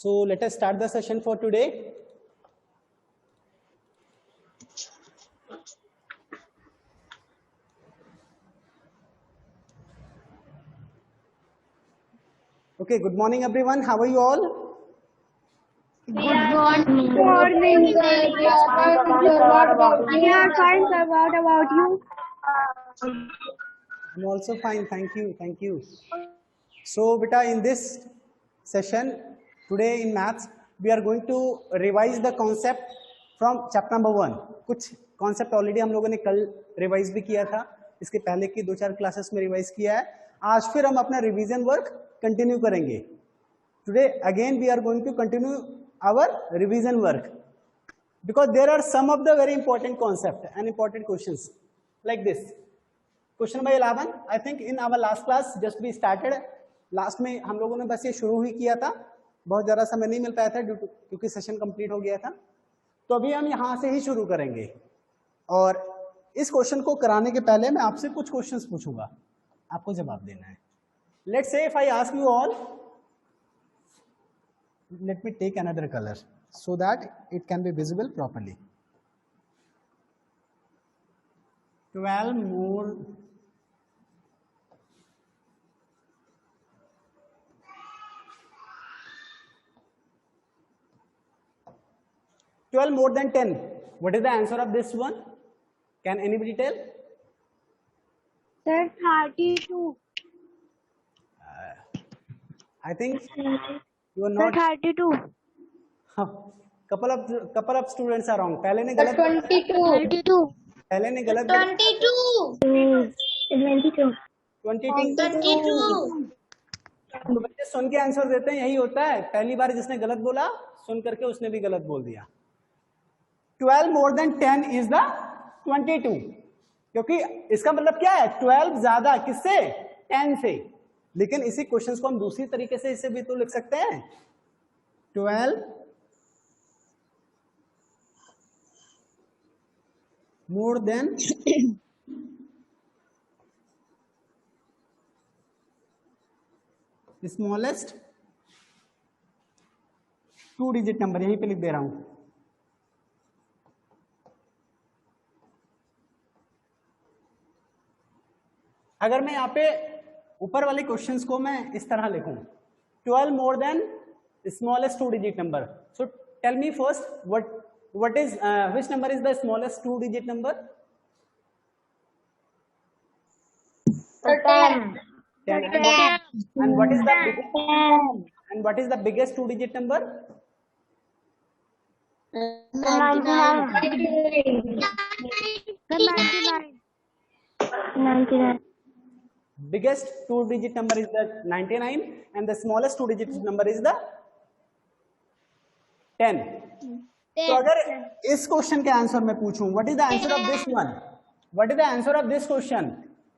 So let us start the session for today. Okay, good morning everyone. How are you all? Good morning. We are fine, sir. What about you? I'm also fine. Thank you. Thank you. So, beta, in this session today in maths, we are going to revise the concept from chapter number 1. कुछ concept already हम लोगों ने कल revise भी किया था. इसके पहले की 2-4 classes में revise किया है. आज फिर हम अपना revision work continue करेंगे. Today again we are going to continue our revision work because there are some of the very important concept and important questions like this. Question number 11. I think in our last class just we started. Last में हम लोगों ने बस ये शुरू ही किया था, बहुत ज़्यादा समय नहीं मिल पाया था क्योंकि सेशन कंप्लीट हो गया था. तो अभी हम यहाँ से ही शुरू करेंगे और इस क्वेश्चन को कराने के पहले मैं आपसे कुछ क्वेश्चंस पूछूंगा, आपको जवाब देना है. Let's say if I ask you all, let me take another color so that it can be visible properly. 12 more than 10. What is the answer of this one? Can anybody tell? Sir, 32. I think you are Sir, not. 32. couple of students are wrong. पहले ने गलत. 22. पहले ने गलत. 22. 22. तो बच्चे सुन के answer देते हैं, यही होता है. पहली बार जिसने गलत बोला सुन करके उसने भी गलत बोल दिया. 12 more than 10 is the 22. क्योंकि इसका मतलब क्या है? 12 ज्यादा किससे? 10 से. लेकिन इसी क्वेश्चन को हम दूसरी तरीके से इसे भी तो लिख सकते हैं. 12 more than smallest 2 digit number. यहीं पे लिख दे रहा हूं. अगर मैं यहाँ पे ऊपर वाले क्वेश्चंस को मैं इस तरह लिखूं, 12 more than smallest 2 digit number. So tell me first what is which number is the smallest 2 digit number? 10. 10. And what is the biggest, and what is the biggest 2 digit number? 99. Biggest 2 digit number is the 99 and the smallest 2 digit number is the 10. तो अगर इस question के answer में पूछूं, what is the answer of this one? What is the answer of this question?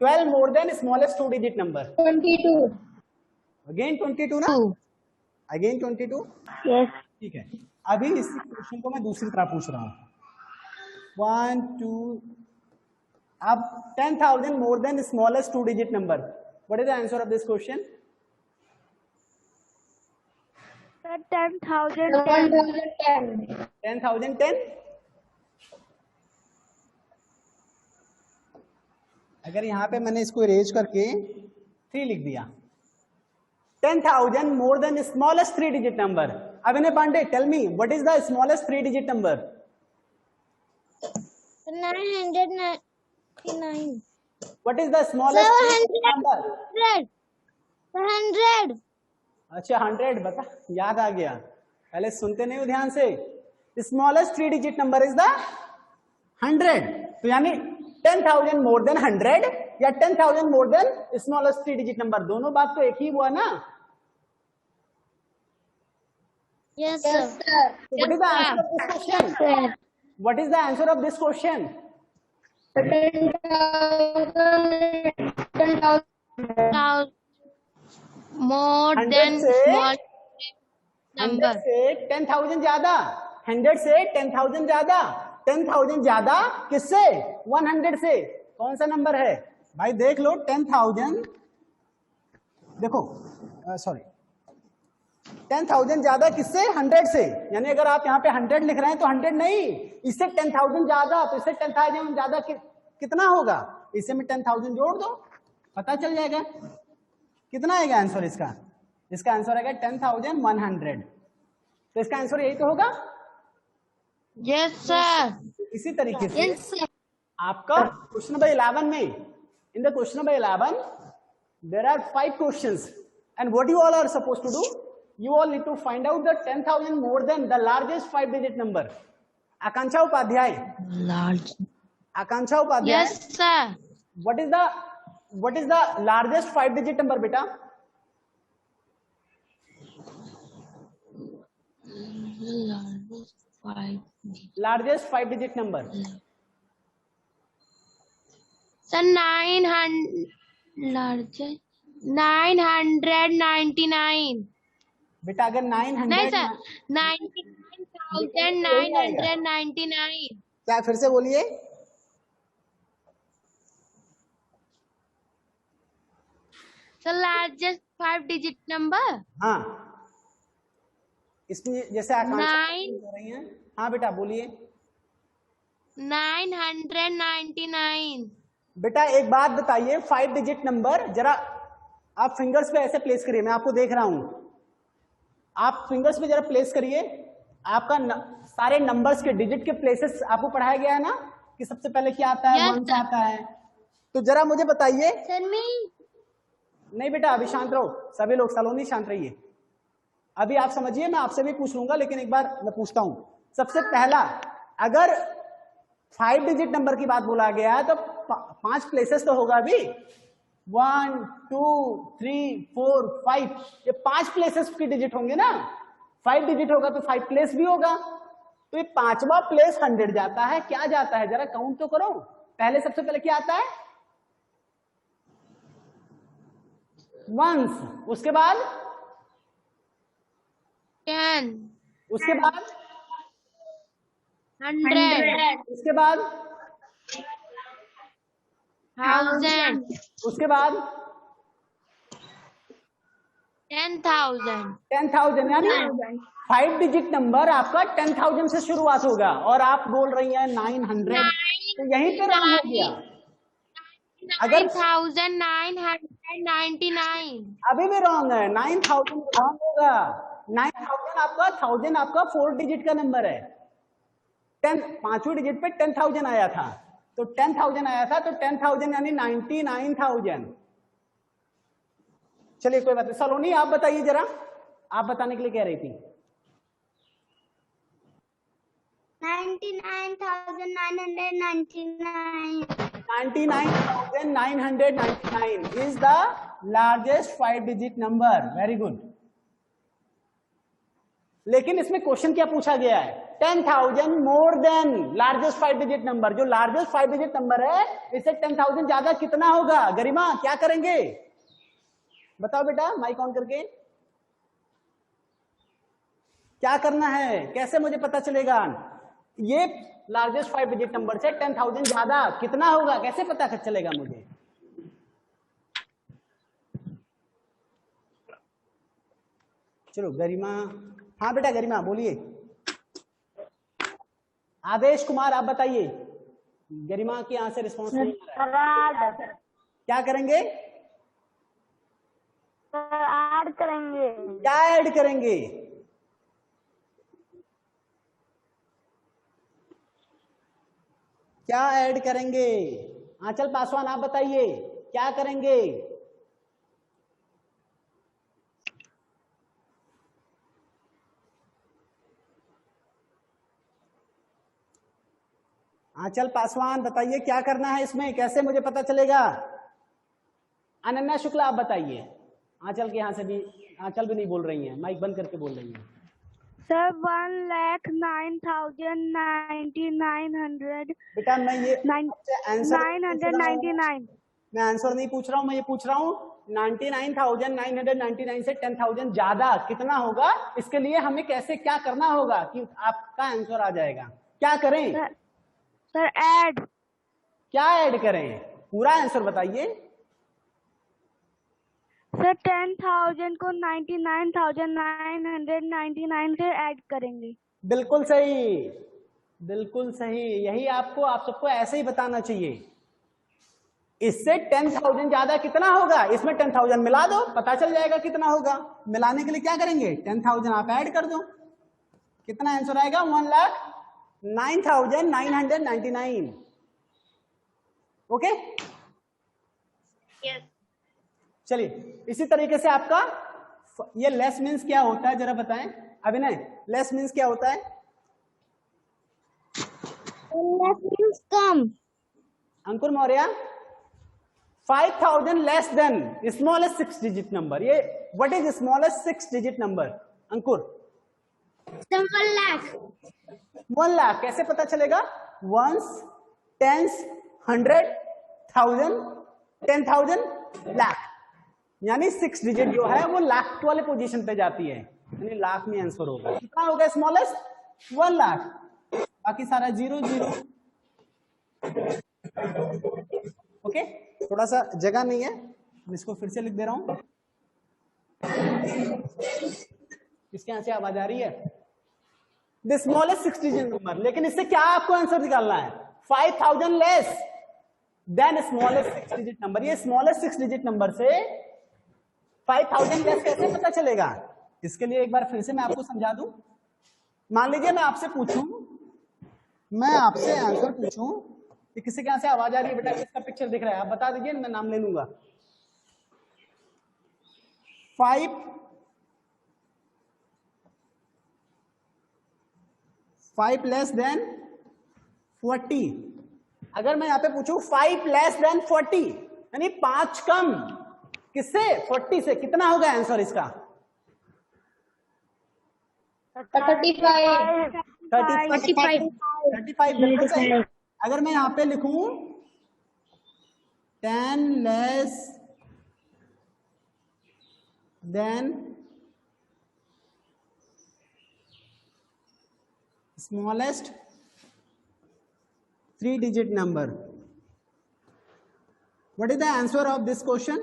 12 more than smallest 2 digit number. 22. Again 22 ना? Again 22? Yes. ठीक है. अभी इस क्वेश्चन को मैं दूसरी तरह पूछ रहा हूँ. 1 2 अब 10,000 more than smallest 2 digit number. What is the answer of this question? 10,010. 10,010. अगर यहाँ पे मैंने इसको इरेज करके 3 लिख दिया. 10,000 more than smallest 3 digit number. Abhinay Pandey, tell me what is the smallest 3 digit number? 999. What is the smallest 3 digit number? 100. अच्छा 100 बता, याद आ गया. पहले सुनते नहीं हो ध्यान से. Smallest 3 digit number is the 100. तो यानी 10,000 मोर देन 100 या 10,000 मोर देन स्मॉलेस्ट 3 डिजिट नंबर, दोनों बात तो एक ही हुआ ना. Yes, sir. What is the answer of this question? What is the answer of this question? 10,000. More 100 than से small number. 100 से 10,000 ज्यादा. 100 से 10,000 ज्यादा. 10,000 ज्यादा किससे? 100 से. कौन सा नंबर है भाई? देख लो 10,000. देखो सॉरी 10,000 ज्यादा किससे? 100 से। यानी अगर आप यहाँ पे 100 लिख रहे हैं तो 100 नहीं, इससे 10,000 ज्यादा, तो इससे 10,000 ज्यादा कितना होगा? इसे में 10,000 जोड़ दो, पता चल जाएगा कितना आएगा आंसर इसका। इसका आंसर आएगा 10,100। तो इसका आंसर यही तो होगा। Yes, sir. इसी तरीके से Yes, sir. आपका क्वेश्चन नंबर 11 में, in the question number 11 there are 5 questions and what you all are supposed to do, you all need to find out the 10,000 more than the largest 5 digit number. Akanksha Upadhyay, Large. Akanksha Upadhyay, Yes, sir. what is the largest 5 digit number बेटा? Largest 5 digit number. Sir, 999. बेटा अगर 900 नहीं sir, 99,999. क्या, फिर से बोलिए। Sir, largest 5 digit number. हाँ, इसमें जैसे आकांक्षा 9. हो रही हैं। हाँ बेटा बोलिए। 999. बेटा एक बात बताइए, 5 डिजिट नंबर जरा आप फिंगर्स पे ऐसे प्लेस करिए, मैं आपको देख रहा हूं, आप फिंगर्स पे जरा प्लेस करिए। आपका सारे नंबर्स के डिजिट के प्लेसेस आपको पढ़ाया गया है ना, कि सबसे पहले क्या आता है? Yes, 1 से आता है। तो जरा मुझे बताइए। सर मैं नहीं बेटा अभी शांत रहो, सभी लोग सलोनी शांत रहिए। अभी आप समझिए, मैं आपसे भी पूछ लूंगा, लेकिन एक बार मैं पूछता हूं। सबसे पहला, अगर 5 डिजिट नंबर की बात बोला गया है तो 5 प्लेसेस तो होगा अभी। 1 2 3 4 5, ये 5 प्लेसेस की डिजिट होंगे ना। 5 डिजिट होगा तो 5 प्लेस भी होगा। तो ये 5वां प्लेस 100 जाता है। क्या जाता है जरा काउंट तो करो। पहले सबसे पहले क्या आता है? वंस, उसके बाद 10. उसके बाद 100. उसके बाद 1000. उसके बाद 10,000. 10,000। यानी 5 डिजिट नंबर आपका 10,000 से शुरुआत होगा, और आप बोल रही हैं 900, तो यहीं पे रॉन्ग हो गया। अगर 9,999. अभी भी रॉन्ग है, 9,000 रॉन्ग होगा। 9,000 आपका 1000 आपका 4 डिजिट का नंबर है। 10 पांचवी डिजिट पे 10,000 आया था, तो 10,000 आया था, तो 10,000 यानी 99,000। चलिए कोई बात नहीं। सलोनी आप बताइए जरा, आप बताने के लिए कह रही थी। 99,999. 99,999 is the largest 5 digit number. Very good. लेकिन इसमें क्वेश्चन क्या पूछा गया है? 10,000 more than largest 5 digit number. जो लार्जेस्ट 5 डिजिट नंबर है, इससे 10,000 ज्यादा कितना होगा? गरिमा क्या करेंगे बताओ बेटा, माइक ऑन करके। क्या करना है, कैसे मुझे पता चलेगा? ये लार्जेस्ट 5 डिजिट नंबर से 10,000 ज्यादा कितना होगा, कैसे पता चलेगा मुझे? चलो गरिमा, हाँ बेटा गरिमा बोलिए। आदेश कुमार आप बताइए। गरिमा के यहाँ से रिस्पॉन्स नहीं आ रहा है। क्या करेंगे? ऐड करेंगे। क्या ऐड करेंगे? क्या ऐड करेंगे? आंचल पासवान आप बताइए, क्या करेंगे? आंचल पासवान बताइए क्या करना है इसमें, कैसे मुझे पता चलेगा? अनन्या शुक्ला आप बताइए। आंचल के यहाँ से भी, आंचल भी नहीं बोल रही हैं, माइक बंद करके बोल रही हैं। सर 1,09,999 बेटा मैं ये आंसर 999। मैं आंसर नहीं पूछ रहा हूँ, मैं ये पूछ रहा हूँ 99,999 से 10,000 ज्यादा कितना होगा, इसके लिए हमें कैसे क्या करना होगा कि आपका आंसर आ जाएगा? क्या करें सर? ऐड। क्या ऐड करें? पूरा आंसर बताइए। सर 10,000 को 99,999 से ऐड करेंगे। बिल्कुल सही, बिल्कुल सही। यही आपको, आप सबको ऐसे ही बताना चाहिए। इससे 10,000 ज्यादा कितना होगा, इसमें 10,000 मिला दो, पता चल जाएगा कितना होगा। मिलाने के लिए क्या करेंगे, 10,000 आप ऐड कर दो, कितना आंसर आएगा, 1,09,999। Okay, Yes. चलिए इसी तरीके से आपका ये लेस मीन्स क्या होता है जरा बताएं अभिनय, लेस मीन्स क्या होता है? कम। Ankur Maurya, 5,000 less than smallest 6 digit number, ये what is smallest 6 digit number? Ankur 1 lakh. 1 lakh कैसे पता चलेगा? वंस, टेंस, 100, 1000, 10,000, लाख, यानी 6 डिजिट जो है वो लाख वाले पोजीशन पे जाती है, यानी लाख में आंसर होगा। कितना होगा स्मॉलेस्ट? 1 लाख, बाकी सारा 0 0। ओके, थोड़ा सा जगह नहीं है, मैं इसको फिर से लिख दे रहा हूं। इसके यहां से आवाज आ रही है? द स्मॉलेस्ट 6 डिजिट नंबर, लेकिन इससे क्या आपको आंसर निकालना है? 5,000 less than smallest 6 digit number. ये स्मॉलेस्ट 6 डिजिट नंबर से 5,000 लेस कैसे पता चलेगा? इसके लिए एक बार फिर से मैं आपको समझा दूं। मान लीजिए मैं आपसे पूछूं, मैं आपसे आंसर पूछूं कि किसी के यहां से आवाज आ रही है बेटा, किसका पिक्चर दिख रहा है, आप बता दीजिए, मैं नाम ले लूंगा। 5 लेस देन 40। अगर मैं यहां पे पूछूं 5 लेस देन 40, यानी 5 कम किससे? 40 से, कितना होगा आंसर इसका? 35। 35 बिल्कुल सही। अगर मैं यहां पे लिखूं 10 less than smallest 3 digit number, what is the answer of this question?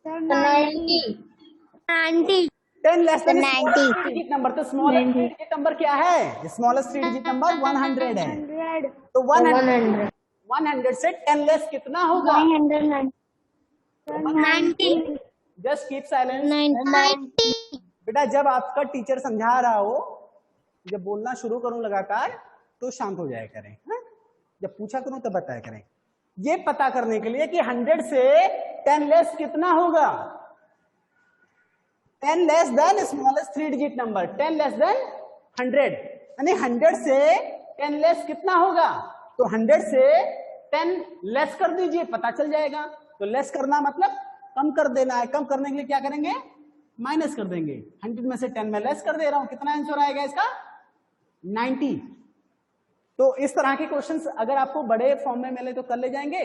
90। 10 less than 90 digit number, तो स्मॉलेस्ट 3 डिजिट नंबर क्या है? स्मॉलेस्ट 3 डिजिट नंबर 100 है, तो 100 से 10 लेस कितना होगा? 90। Just keep silence. 90। बेटा जब आपका टीचर समझा रहा हो, जब बोलना शुरू करूं लगातार तो शांत हो जाया करें, है? जब पूछा करूं तब बताया करें। ये पता करने के लिए कि 100 से 10 लेस कितना होगा, 10 less than smallest 3 digit number, 10 less than 100, यानी 100 से 10 लेस कितना होगा? तो 100 से 10 लेस कर दीजिए, पता चल जाएगा। तो लेस करना मतलब कम कर देना है, कम करने के लिए क्या करेंगे? माइनस कर देंगे। 100 में से 10 में लेस कर दे रहा हूं, कितना आंसर आएगा इसका? 90। तो इस तरह के क्वेश्चंस अगर आपको बड़े फॉर्म में मिले तो कर ले जाएंगे?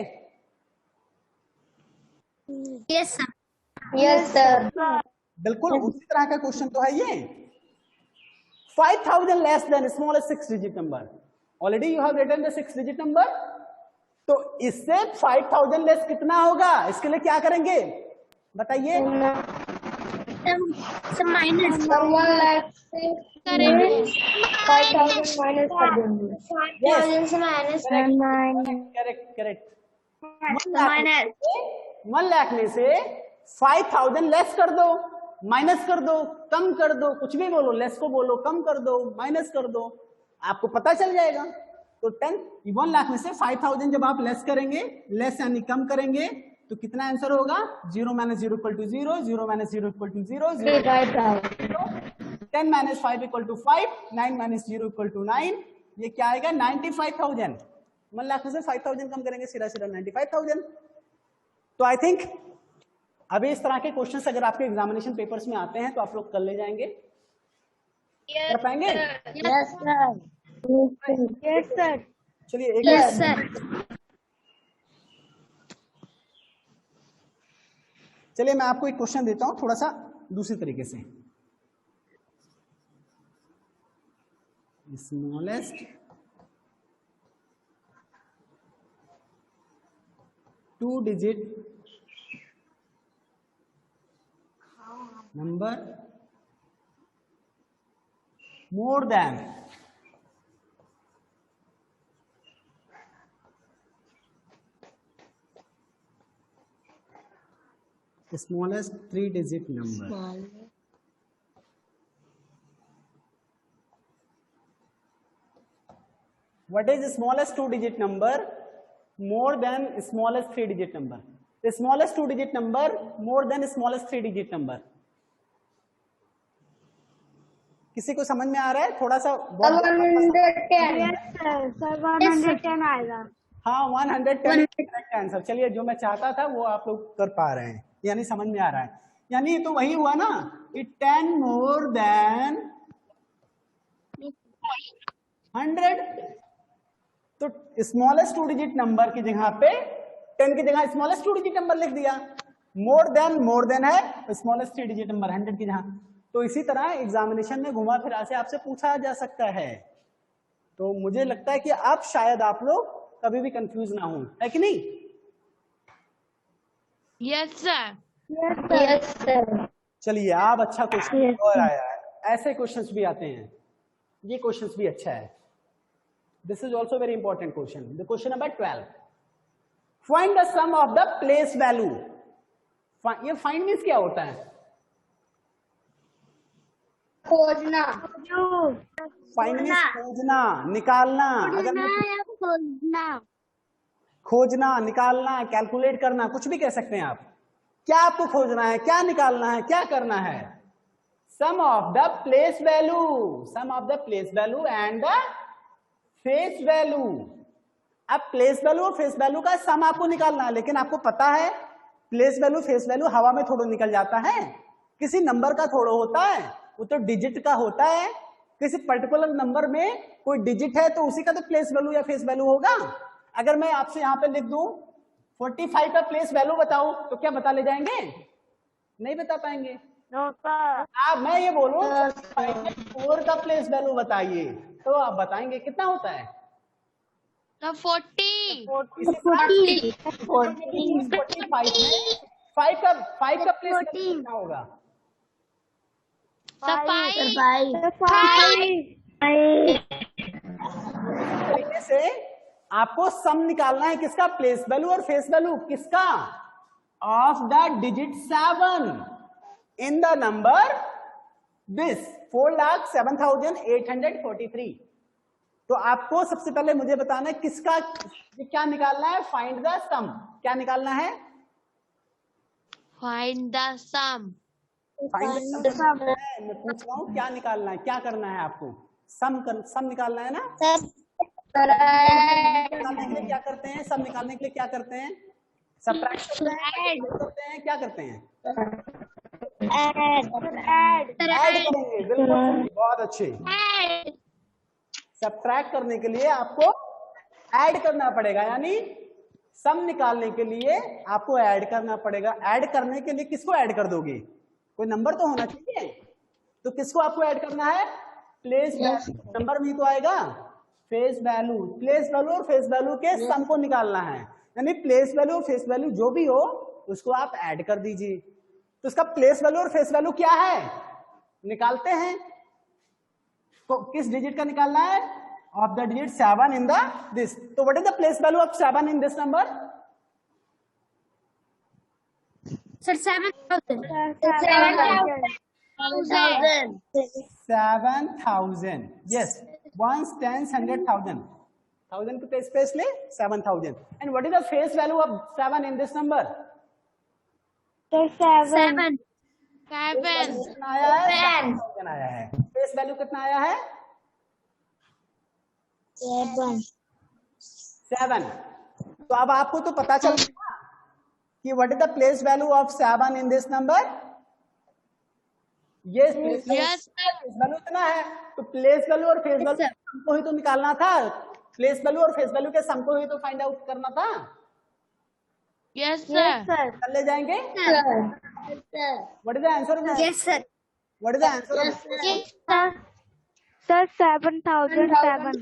Yes sir. Yes sir. बिल्कुल उसी तरह का क्वेश्चन तो है ये। 5,000 less than smallest 6 digit number, already you have written the 6 digit number, तो इससे 5,000 लेस कितना होगा? इसके लिए क्या करेंगे बताइए? माइनस 1 लाख से करेंगे 5,000 माइनस कर देंगे। 5,000 से माइनस करेक्ट करेक्ट। 1 लाख में से 5,000 लेस कर दो, माइनस कर दो, कम कर दो, कुछ भी बोलो, लेस को बोलो, कम कर दो, माइनस कर दो, आपको पता चल जाएगा। तो 1 लाख में से 5,000 जब आप लेस करेंगे, लेस यानी कम करेंगे, तो कितना आंसर होगा? 0 - 0 = 0, 0 - 0 = 0, 10 - 5 = 5, 9 - 0 = 9, ये क्या आएगा? 95,000। 1 लाख में से 5,000 कम करेंगे, सीधा सीधा 95,000। तो आई थिंक अभी इस तरह के क्वेश्चंस अगर आपके एग्जामिनेशन पेपर्स में आते हैं तो आप लोग कर ले जाएंगे, कर पाएंगे? Yes sir. Yes sir. चलिए एक यस सर। चलिए मैं आपको एक क्वेश्चन देता हूं थोड़ा सा दूसरी तरीके से। Smallest 2 digit number more than smallest 3-digit number. What is the smallest 2-digit number more than smallest 3-digit number? The smallest 2-digit number more than smallest 3-digit number. किसी को समझ में आ रहा है? थोड़ा सा 110. Yes sir. Sir 110 आएगा. हाँ 110 करेक्ट आंसर. चलिए जो मैं चाहता था वो आप लोग कर पा रहे हैं, यानी समझ में आ रहा है. यानी ये तो वही हुआ ना, इट 10 मोर देन 100. तो स्मॉलेस्ट 2-digit नंबर की जगह पे 10 की जगह स्मॉलेस्ट 2-digit नंबर लिख दिया. मोर देन है स्मॉलेस्ट 3-digit नंबर 100 की जगह. तो इसी तरह एग्जामिनेशन में घुमा फिरा से आपसे पूछा जा सकता है. तो मुझे लगता है कि आप शायद आप लोग कभी भी कंफ्यूज ना हो, है कि नहीं? Yes sir. Yes sir. चलिए आप अच्छा क्वेश्चन और आया है. ऐसे क्वेश्चंस भी आते हैं, ये क्वेश्चंस भी अच्छा है. This is also very important question. The question number 12. Find the sum of the place value. ये फाइंड मींस क्या होता है? खोजना. फाइंड मींस खोजना, निकालना. अगर खोजना, निकालना, कैलकुलेट करना, कुछ भी कह सकते हैं आप. क्या आपको खोजना है, क्या निकालना है, क्या करना है? Sum of the place value, sum of the place value and the face value. अब प्लेस वैल्यू और फेस वैल्यू का सम आपको निकालना है, लेकिन आपको पता है प्लेस वैल्यू फेस वैल्यू हवा में थोड़ा निकल जाता है, किसी नंबर का थोड़ा होता है, वो तो डिजिट का होता है. किसी पर्टिकुलर नंबर में कोई डिजिट है तो उसी का तो प्लेस वैल्यू या फेस वैल्यू होगा. अगर मैं आपसे यहां पे लिख दूं 45 का प्लेस वैल्यू बताओ तो क्या बता ले जाएंगे? नहीं बता पाएंगे. No sir. आप मैं ये बोलूं 4 का प्लेस वैल्यू बताइए तो आप बताएंगे कितना होता है? The 40. 45 में 5 का प्लेस वैल्यू कितना होगा? The 5. तरीके से आपको सम निकालना है. किसका? प्लेस वैल्यू और फेस वैल्यू. किसका? Of the digit 7 in the number this 4,07,843. तो आपको सबसे पहले मुझे बताना है किसका, क्या निकालना है? Find the sum. क्या निकालना है? Find the sum. Find the sum. मैं पूछ रहा हूं क्या निकालना है, क्या करना है आपको? सम निकालना है ना. निकालने के लिए क्या करते हैं? सम निकालने के लिए क्या करते हैं? सबट्रैक्ट करते हैं, क्या करते हैं? ऐड करेंगे. बिल्कुल, बहुत अच्छे. सबट्रैक्ट करने के लिए आपको ऐड करना पड़ेगा, यानी सम निकालने के लिए आपको ऐड करना पड़ेगा. ऐड करने के लिए किसको ऐड कर दोगे? कोई नंबर तो होना चाहिए. तो किसको आपको ऐड करना है? Place value. नंबर भी तो आएगा. फेस वैल्यू, प्लेस वैल्यू और फेस वैल्यू के सम को निकालना है. यानी प्लेस वैल्यू और फेस वैल्यू जो भी हो उसको आप ऐड कर दीजिए. तो इसका प्लेस वैल्यू और फेस वैल्यू क्या है? निकालते हैं. तो किस डिजिट का निकालना है? Of the digit 7 in the this. तो what is the place value of 7 in this number? Sir, 7,000. 7,000. Yes. Ones, tens, 100,000. 1000 के स्पेस ले 7,000. And what is the face value of 7 in this number? So 7. 7. कितना आया है? 7,000 आया है. Face value कितना आया है? 7. तो अब आपको तो पता चल गया कि what is the place value of 7 in this number. ये प्लेस वैल्यू इतना है. तो प्लेस वैल्यू और फेस वैल्यू को ही तो निकालना था. प्लेस वैल्यू और फेस वैल्यू के सम को ही तो फाइंड आउट करना था. Yes sir. कर ले जाएंगे. What is the answer? Yes, sir. What is the answer? Sir 7,007.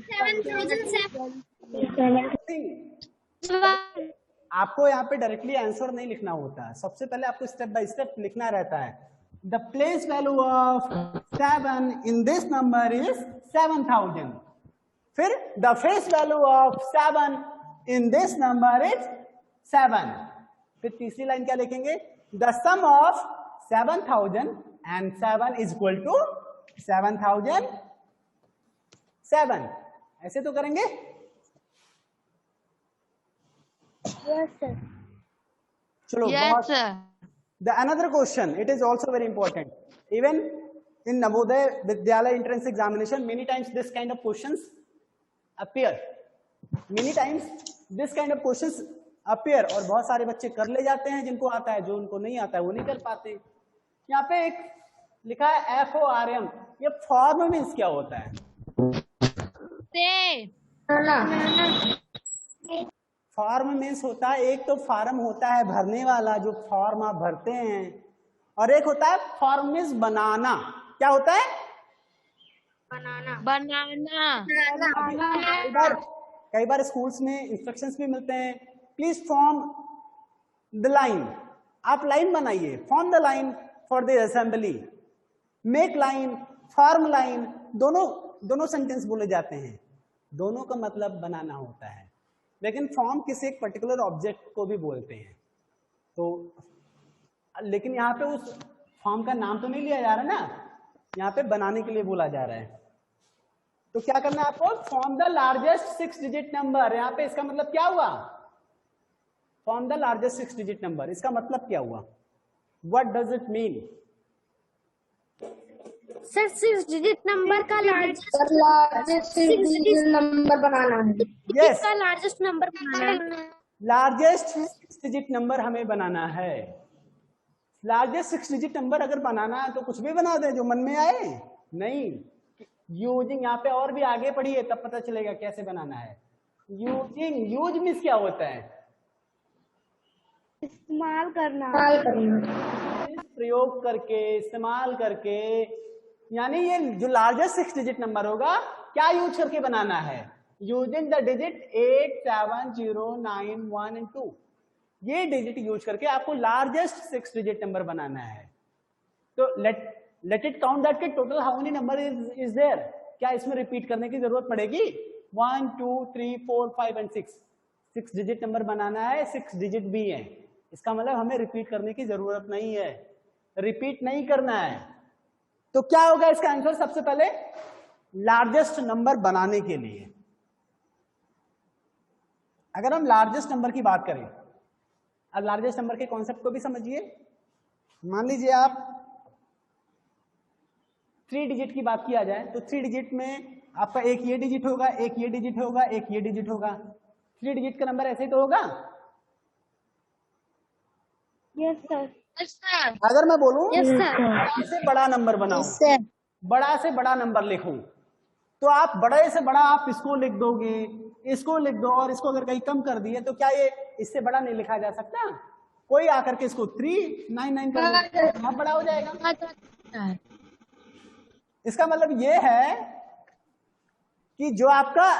आपको यहाँ पे डायरेक्टली आंसर नहीं लिखना होता है. सबसे पहले आपको स्टेप बाय स्टेप लिखना रहता है. the place value of 7 in this number is 7000. फिर the face value of 7 in this number is 7. फिर तीसरी लाइन क्या लिखेंगे? The sum of 7000 and 7 is equal to 7007. ऐसे तो करेंगे? Yes, sir. चलो Yes, बहुत sir. The another question, it is also very important. Even in Navodaya Vidyalaya entrance examination, many times this kind of questions appear. Many times this kind of questions appear और बहुत सारे बच्चे कर ले जाते हैं, जिनको आता है, जो उनको नहीं आता है वो नहीं कर पाते। यहाँ पे एक लिखा है FORM, ये फॉर्म मीन्स क्या होता है? फॉर्म मीन्स होता है, एक तो फॉर्म होता है भरने वाला, जो फॉर्म आप भरते हैं, और एक होता है फॉर्म मीन्स बनाना। क्या होता है? Banana. कई बार स्कूल्स में इंस्ट्रक्शंस भी मिलते हैं, प्लीज फॉर्म द लाइन। आप लाइन बनाइए, form the line for the assembly, make line, form line, दोनों सेंटेंस बोले जाते हैं, दोनों का मतलब बनाना होता है। लेकिन फॉर्म किसी एक पर्टिकुलर ऑब्जेक्ट को भी बोलते हैं, तो लेकिन यहाँ पे उस फॉर्म का नाम तो नहीं लिया जा रहा ना, यहाँ पे बनाने के लिए बोला जा रहा है। तो क्या करना है आपको? Form the largest 6 digit number. यहाँ पे इसका मतलब क्या हुआ? Form the largest 6 digit number, इसका मतलब क्या हुआ? What does it mean? Sir 6 digit number का लार्जेस्ट 6 डिजिट नंबर बनाना है। यस, का लार्जेस्ट नंबर बनाना है। लार्जेस्ट 6 डिजिट नंबर हमें बनाना है। लार्जेस्ट 6 डिजिट नंबर अगर बनाना है तो कुछ भी बना दे जो मन में आए, नहीं। यूजिंग, यहाँ पे और भी आगे पढ़िए तब पता चलेगा कैसे बनाना है। यूजिंग, यूज मीन्स क्या होता है? इस्तेमाल करना। प्रयोग करके, इस्तेमाल करके, यानी ये जो लार्जेस्ट 6 डिजिट नंबर होगा क्या यूज करके बनाना है? यूजिंग द डिजिट 8, 7, 0, 9, 1 and 2, ये डिजिट यूज करके आपको लार्जेस्ट 6 डिजिट नंबर बनाना है। तो लेट इट काउंट दैट के total how many number is there. क्या इसमें रिपीट करने की जरूरत पड़ेगी? 1, 2, 3, 4, 5 and 6, 6 डिजिट नंबर बनाना है, 6 डिजिट भी है, इसका मतलब हमें रिपीट करने की जरूरत नहीं है, रिपीट नहीं करना है। तो क्या होगा इसका आंसर? सबसे पहले लार्जेस्ट नंबर बनाने के लिए, अगर हम लार्जेस्ट नंबर की बात करें, अब लार्जेस्ट नंबर के कॉन्सेप्ट को भी समझिए। मान लीजिए आप 3 डिजिट की बात किया जाए तो 3 डिजिट में आपका एक ये डिजिट होगा, एक ये डिजिट होगा, एक ये डिजिट होगा। 3 डिजिट का नंबर ऐसे ही तो होगा। Yes sir. Yes, sir. अगर मैं बोलूं यस सर। बड़ा से बड़ा नंबर बनाओ, बड़ा से बड़ा नंबर लिखो, तो आप बड़े से बड़ा आप इसको लिख दोगे, इसको लिख दो, और इसको अगर कहीं कम कर दिए तो क्या ये इससे बड़ा नहीं लिखा जा सकता? कोई आकर के इसको 399 कर दे, बहुत बड़ा हो जाएगा। इसका मतलब ये है कि जो आपका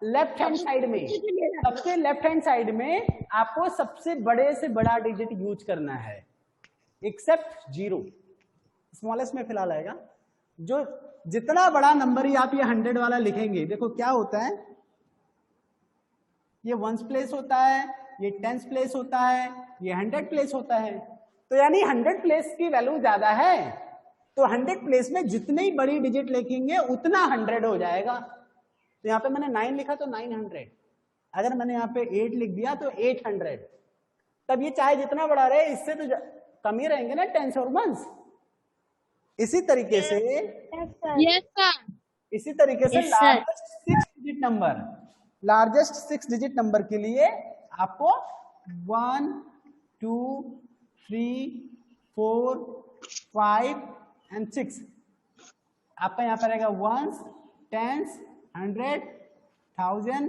लेफ्ट हैंड साइड में, सबसे लेफ्ट हैंड साइड में आपको सबसे बड़े से बड़ा डिजिट यूज करना है, एक्सेप्ट 0, स्मॉलेस्ट में फिलहाल आएगा। जो जितना बड़ा नंबर ही आप ये 100 वाला लिखेंगे, देखो क्या होता है, ये 1s प्लेस होता है, ये 10s प्लेस होता है, ये 100 प्लेस होता है। तो यानी 100 प्लेस की वैल्यू ज्यादा है, तो 100 प्लेस में जितनी बड़ी डिजिट लिखेंगे उतना 100 हो जाएगा। तो यहाँ पे मैंने 9 लिखा तो 900, अगर मैंने यहाँ पे 8 लिख दिया तो 800। तब ये चाहे जितना बड़ा रहे, इससे तो कम ही रहेंगे ना 10s और 1s। इसी तरीके से Yes, sir. इसी तरीके से largest 6 digit number, largest 6 digit number के लिए आपको 1, 2, 3, 4, 5 and 6, आपका यहाँ पर रहेगा 1s, 10s, 100, 1000,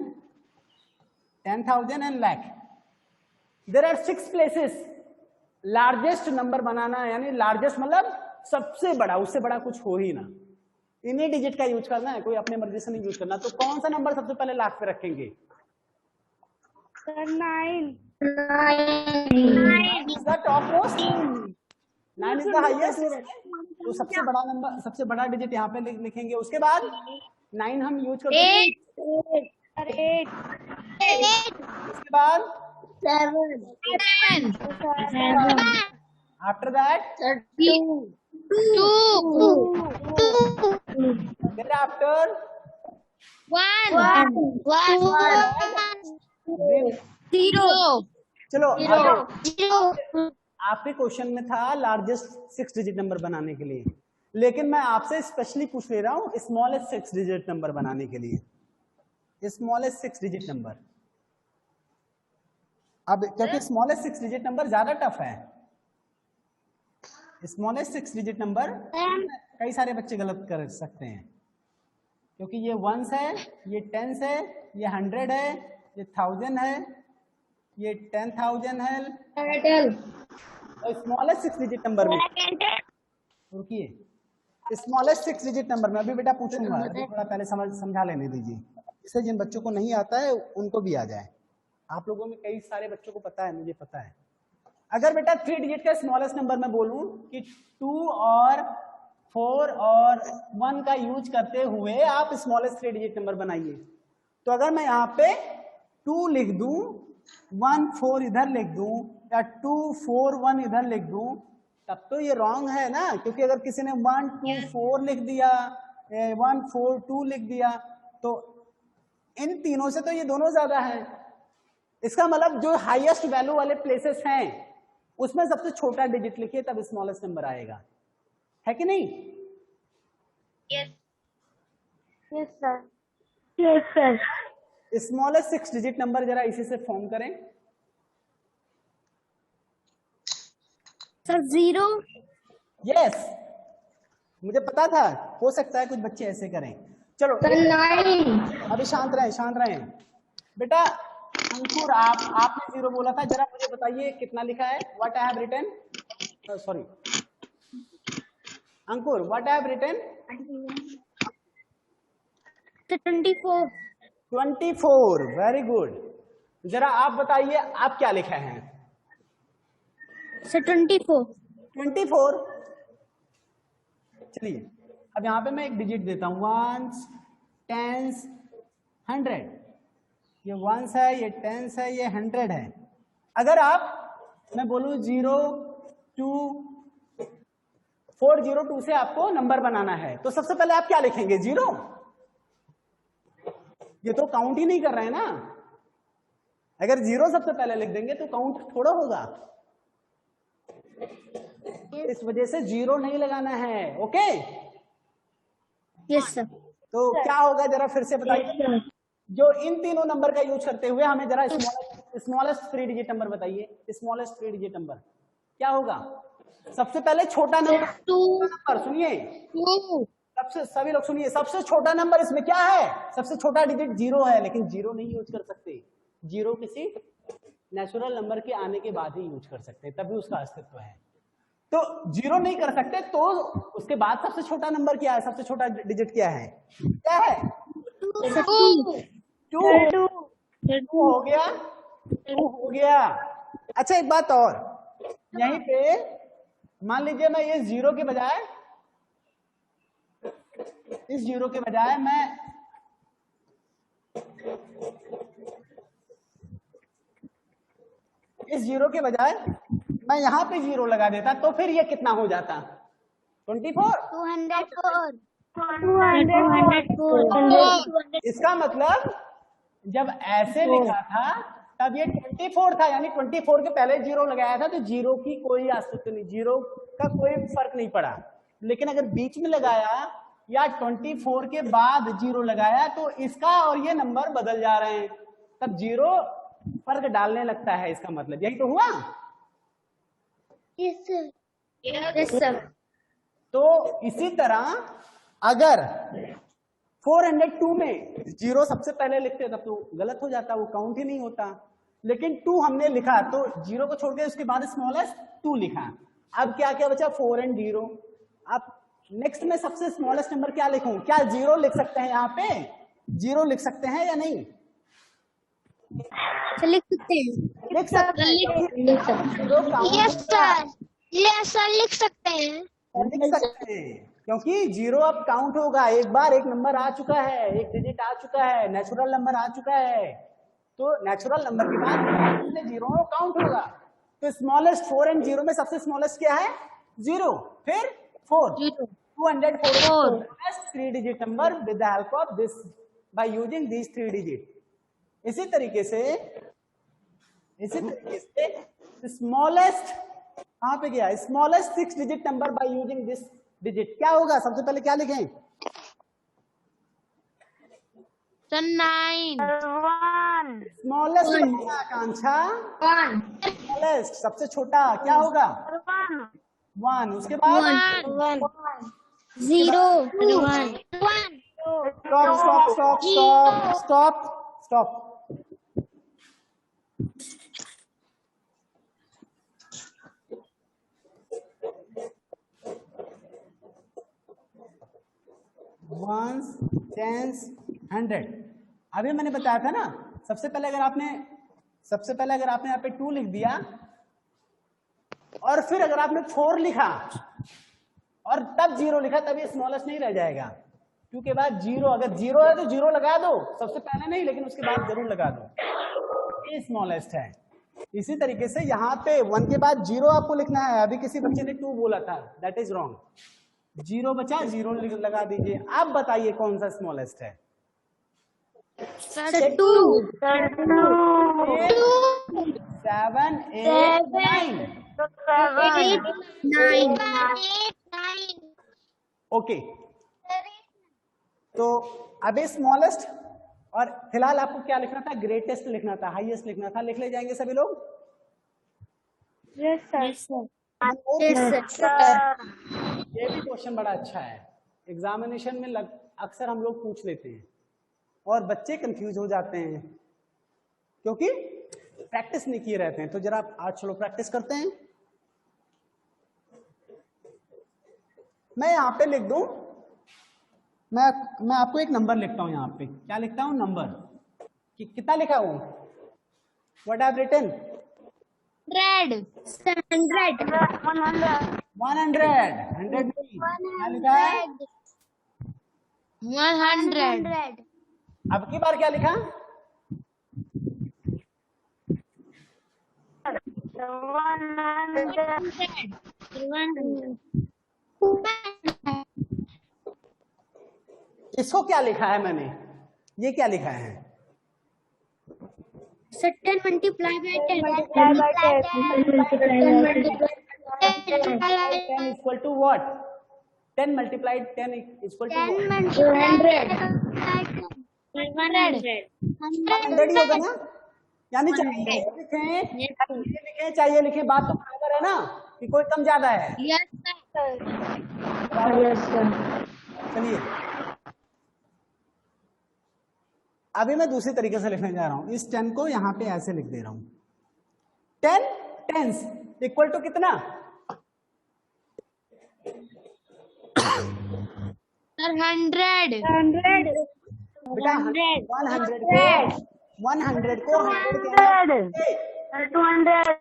10,000 and lakh। There are 6 places largest number बनाना, यानी लार्जेस्ट मतलब सबसे बड़ा, उससे बड़ा कुछ हो ही ना, इन्हीं डिजिट का यूज करना है, कोई अपने मर्जी से नहीं यूज करना। तो कौन सा नंबर सबसे पहले लास्ट पे रखेंगे? Sir 9। Top most 9 is the highest, तो सबसे बड़ा नंबर, सबसे बड़ा डिजिट यहाँ पे लिखेंगे। उसके बाद 9 हम यूज करते हैं। 8 उसके बाद 7 आफ्टर दैट 2 देयर आफ्टर 0 चलो आपके क्वेश्चन में था लार्जेस्ट 6 डिजिट नंबर बनाने के लिए, लेकिन मैं आपसे स्पेशली पूछ ले रहा हूं स्मॉलेस्ट 6 डिजिट नंबर बनाने के लिए। स्मॉलेस्ट 6 डिजिट नंबर, अब क्योंकि स्मॉलेस्ट 6 डिजिट नंबर ज्यादा टफ है। स्मॉलेस्ट 6 डिजिट नंबर कई सारे बच्चे गलत कर सकते हैं, क्योंकि ये 1s है, ये 10s है, ये 100 है, ये 1000 है, ये 10,000 है। और स्मॉलेस्ट 6 डिजिट नंबर में रुकिए, स्मॉलेस्ट 6 डिजिट नंबर में अभी बेटा पूछूंगा, अभी थोड़ा पहले समझा लेने दीजिए, इससे जिन बच्चों को नहीं आता है उनको भी आ जाए। आप लोगों में कई सारे बच्चों को पता है, मुझे पता है। अगर बेटा 3 डिजिट का स्मॉलेस्ट नंबर मैं बोलूं कि 2 और 4 और 1 का यूज करते हुए आप स्मॉलेस्ट 3 डिजिट नंबर बनाइए, तो अगर मैं यहाँ पे 2 लिख दूं, 1 4 इधर लिख दूं, या 2 4 1 इधर लिख दूं, तब तो ये रॉन्ग है ना, क्योंकि अगर किसी ने 1 2 4 लिख दिया, 1 4 2 लिख दिया, तो इन तीनों से तो ये दोनों ज्यादा हैं। इसका मतलब जो हाईएस्ट वैल्यू वाले प्लेसेस हैं उसमें सबसे छोटा डिजिट लिखिए, तब स्मॉलेस्ट नंबर आएगा, है कि नहीं? Yes sir. Smallest 6 digit number जरा इसी से फॉर्म करें। सर 0 यस, मुझे पता था, हो सकता है कुछ बच्चे ऐसे करें। चलो 9 अभी शांत रहें, शांत रहें। बेटा अंकुर, आपने 0 बोला था, जरा मुझे बताइए कितना लिखा है। What I have written, sorry Ankur, what I have written? 24 24, very good. जरा आप बताइए आप क्या लिखा है? सर 24 24। चलिए अब यहां पे मैं एक डिजिट देता हूं, 1s 10s 100, ये 1s है, ये 10s है, ये 100 है। अगर मैं बोलूं 0 2 402 से आपको नंबर बनाना है, तो सबसे पहले आप क्या लिखेंगे? 0। ये तो काउंट ही नहीं कर रहे हैं ना। अगर 0 सबसे पहले लिख देंगे तो काउंट थोड़ा होगा, इस वजह से 0 नहीं लगाना है। Okay, yes sir. तो क्या होगा जरा फिर से बताइए। जो इन तीनों नंबर का यूज करते हुए हमें जरा स्मॉलेस्ट 3 डिजिट नंबर बताइए। स्मॉलेस्ट 3 डिजिट नंबर क्या होगा? सबसे पहले छोटा नंबर सुनिए, सबसे सभी लोग सुनिए, सबसे छोटा नंबर इसमें क्या है? सबसे छोटा डिजिट 0 है, लेकिन 0 नहीं यूज कर सकते। 0 किसी नेचुरल नंबर के आने के बाद ही यूज कर सकते हैं, तभी उसका अस्तित्व है। तो 0 नहीं कर सकते, तो उसके बाद सबसे छोटा नंबर क्या है? सबसे छोटा डिजिट क्या है? क्या है? 2 हो गया, 2 हो गया। अच्छा एक बात और, यहीं पे मान लीजिए मैं ये 0 के बजाय, इस 0 के बजाय मैं इस 0 के बजाय मैं यहां पे 0 लगा देता, तो फिर ये कितना हो जाता? 24। 204 इसका मतलब जब ऐसे लिखा था तब ये 24 था, यानी 24 के पहले 0 लगाया था, तो 0 की कोई अस्तित्व नहीं, 0 का कोई फर्क नहीं पड़ा। लेकिन अगर बीच में लगाया या 24 के बाद 0 लगाया, तो इसका और ये नंबर बदल जा रहे हैं, तब 0 फर्क डालने लगता है। इसका मतलब यही तो हुआ। Yes sir. तो इसी तरह अगर 402 में 0 सबसे पहले लिखते तब तो गलत हो जाता, वो काउंट ही नहीं होता। लेकिन 2 हमने लिखा, तो 0 को छोड़ के उसके बाद स्मॉलेस्ट 2 लिखा। अब क्या क्या बचा? 4 और 0। अब नेक्स्ट में सबसे स्मॉलेस्ट नंबर क्या लिखूं? क्या 0 लिख सकते हैं? यहाँ पे 0 लिख सकते हैं या नहीं? लिख सकते हैं। लिख सकते हैं। लिख सकते हैं। Yes sir. यस सर लिख सकते हैं। लिख सकते हैं, क्योंकि जीरो अब काउंट होगा। एक बार एक नंबर आ चुका है, एक डिजिट आ चुका है, नेचुरल नंबर आ चुका है, तो नेचुरल नंबर के बाद जीरो काउंट होगा। तो स्मॉलेस्ट 4 एंड 0 में सबसे स्मॉलेस्ट क्या है? 0, फिर 4, 204 3 digit number with the help of this by using these 3 digit. इसी तरीके से स्मॉलेस्ट कहां पे गया? Smallest 6 digit number by using this digit क्या होगा? सबसे पहले क्या लिखें? सर 9। स्मॉलेस्ट आकांक्षा, स्मॉलेस्ट सबसे छोटा क्या होगा? 1। उसके बाद 0 स्टॉप। Once, tense, 100। अभी मैंने बताया था ना, सबसे पहले अगर आपने यहाँ पे 2 लिख दिया और फिर अगर आपने 4 लिखा और तब 0 लिखा, तब ये स्मॉलेस्ट नहीं रह जाएगा। 2 के बाद 0, अगर 0 है तो 0 लगा दो, सबसे पहले नहीं लेकिन उसके बाद जरूर लगा दो, ये स्मॉलेस्ट है। इसी तरीके से यहाँ पे 1 के बाद 0 आपको लिखना है। अभी किसी बच्चे ने 2 बोला था, दैट इज रॉन्ग। 0 बचा, 0 लगा दीजिए। आप बताइए कौन सा स्मॉलेस्ट है? सर 2 7, 8, 9। ओके, तो अभी स्मॉलेस्ट और फिलहाल आपको क्या लिखना था? ग्रेटेस्ट लिखना था, हाईएस्ट लिखना था। लिख ले जाएंगे सभी लोग? Yes sir. ये भी क्वेश्चन बड़ा अच्छा है, एग्जामिनेशन में अक्सर हम लोग पूछ लेते हैं और बच्चे कंफ्यूज हो जाते हैं क्योंकि प्रैक्टिस नहीं किए रहते हैं। तो जरा आज चलो प्रैक्टिस करते हैं। मैं यहाँ पे लिख दूं, मैं आपको एक नंबर लिखता हूं। यहाँ पे क्या लिखता हूं? नंबर। कितना लिखा हूं? What I have written? 100 100 क्या लिखा है? 100 अब की बार क्या लिखा? 100 इसको क्या लिखा है मैंने? ये क्या लिखा है? Sir 10 multiply by 10 equal to what? 10 multiplied 10 equal to 100 ही होगा ना? यानी चाहे लिखें चाहे लिखें, बात तो बराबर है ना कि कोई कम ज्यादा है? चलिए अभी मैं दूसरी तरीके से लिखने जा रहा हूं। इस 10 को यहां पे ऐसे लिख दे रहा हूं। 10 टेंस इक्वल टू कितना? सर 100 बेटा 100 को 200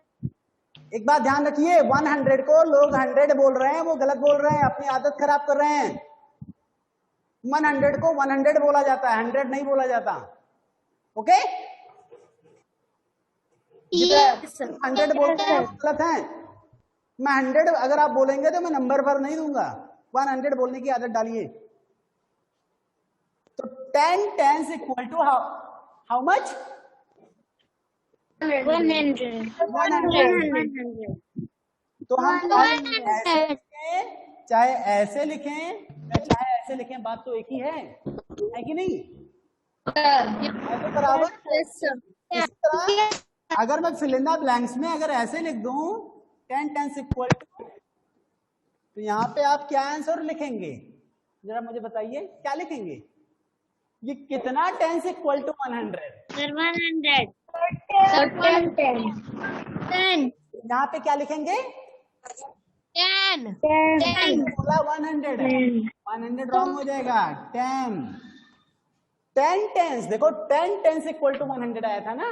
एक बात ध्यान रखिए, 100 को लोग 100 बोल रहे हैं, वो गलत बोल रहे हैं, अपनी आदत खराब कर रहे हैं। 100 को 100 बोला जाता है, 100 नहीं बोला जाता। ओके? 100 बोलते हैं गलत है। मैं 100 अगर आप बोलेंगे तो मैं नंबर पर नहीं दूंगा, 100 बोलने की आदत डालिए। तो 10 tens equal to how much? 100 तो हम चाहे ऐसे लिखें चाहे ऐसे लिखें, बात तो एक ही है कि नहीं? तो बराबर। इसी तरह अगर मैं फिल इन द ब्लैंक्स में अगर ऐसे लिख दूं 10 टेंस इक्वल टू, तो यहाँ पे आप क्या आंसर लिखेंगे? जरा मुझे बताइए क्या लिखेंगे? ये कितना टेंस इक्वल टू 100? सर 100 10 यहाँ पे क्या लिखेंगे? 10 बोला 100 है, 100 रॉन्ग हो जाएगा। 10 टेंस, देखो 10 टेंस इक्वल टू 100 आया था ना,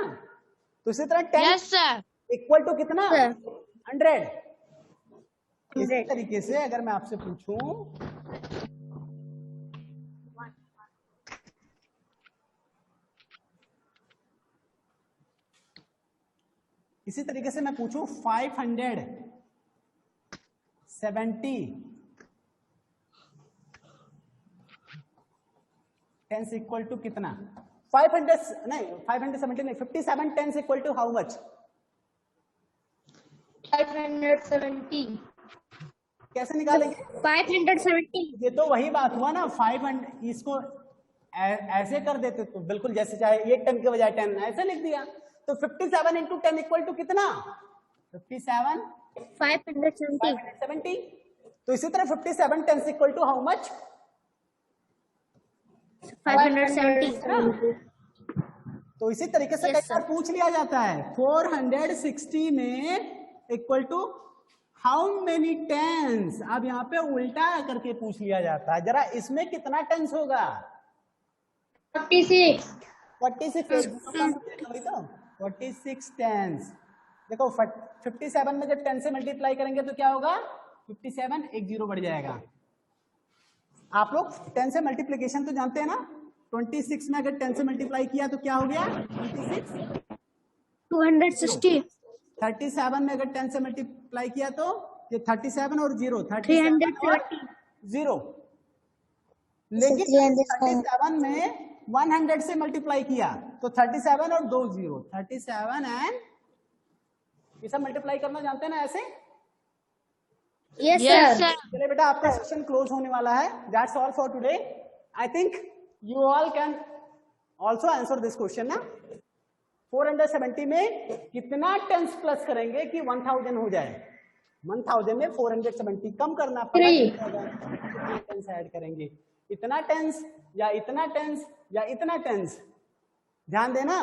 तो इसी तरह 10 यस सर इक्वल टू कितना? 100। इसी तरीके से अगर मैं आपसे पूछूं इसी तरीके से मैं पूछूं 570 टेंस इक्वल टू कितना? 570 नहीं 57 tens equal to how much? 570. कैसे निकालेंगे? 570. ये तो वही बात हुआ ना, 500 इसको ऐसे कर देते तो बिल्कुल जैसे चाहे 1 10 के बजाय 10 ऐसे लिख दिया तो 57 इंटू 10 इक्वल टू कितना? 57 570. तो इसी तरह 57 tens equal to how much? 570. तो इसी तरीके से Yes, कई sir. बार पूछ लिया जाता है 460 में equal to how many tens. अब यहाँ पे उल्टा करके पूछ लिया जाता है, जरा इसमें कितना टेंस होगा? 46. 46 टेंस। देखो 57 में जब 10 से मल्टीप्लाई करेंगे तो क्या होगा? 57 एक 0 बढ़ जाएगा। आप लोग 10 से मल्टीप्लीकेशन तो जानते हैं ना, 26 में अगर 10 से मल्टीप्लाई किया तो क्या हो गया? 26। 260. 37 में अगर 10 से मल्टीप्लाई किया तो ये 37 और 0 330. 0। लेकिन 37 में 100 से मल्टीप्लाई किया तो 37 और 2 0 37 एंड ये सब मल्टीप्लाई करना जानते हैं ना ऐसे? Yes, Yes, sir. sir. चलिए बेटा आपका सेशन क्लोज होने वाला है। That's all for today. I think you all can also answer this question ना। 470 में कितना टेंस प्लस करेंगे कि 1000 हो जाए? 1000 में 470 कम करना पड़ेगा, टेंस ऐड करेंगे। इतना टेंस या इतना टेंस या इतना टेंस, ध्यान देना।